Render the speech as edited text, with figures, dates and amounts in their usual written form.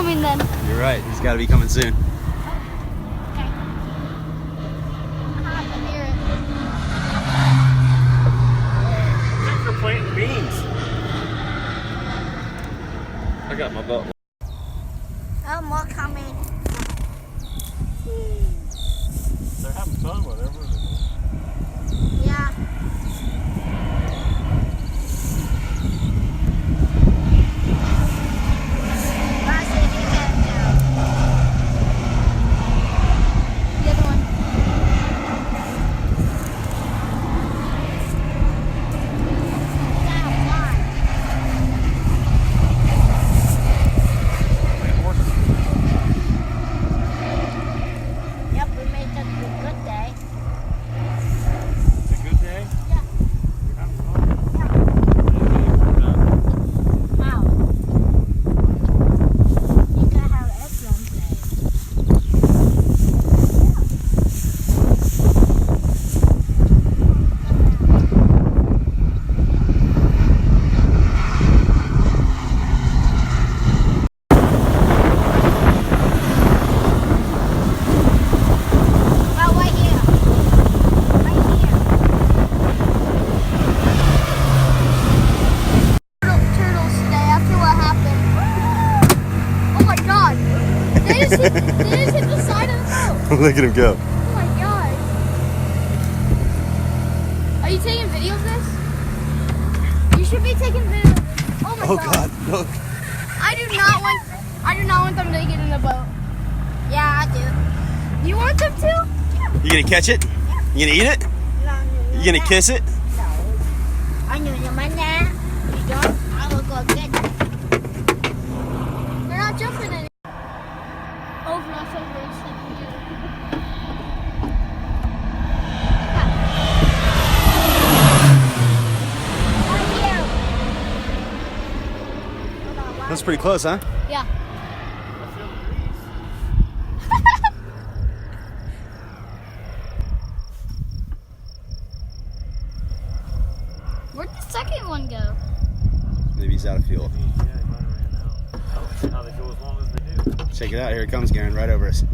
coming then. You're right. He's got to be coming soon. Okay. I can hear it. Thanks for planting beans. I got my butt. Oh, more coming. They're having fun, whatever. Yeah. The other one. Yep, we made that a good day. It's a good day. Yeah. You're having fun. How? You gotta have excellent day. Oh, right here. Right here. Turtles today after what happened. Oh my god. They just hit the side of the boat. Look at him go. Oh my god. Are you taking video of this? You should be taking video of this. Oh my Oh god. God, look. I do not want them to get in the boat. Yeah, I do. You want them to? You gonna catch it? You gonna eat it? You gonna kiss it? No. I knew you meant that. You don't? I will go get it. We're not jumping in it. Over us, over us. That's pretty close, huh? Yeah. Where'd the second one go? Maybe he's out of fuel. Yeah, he might have ran out. How they go as long as they do. Check it out. Here it comes, Garen, right over us.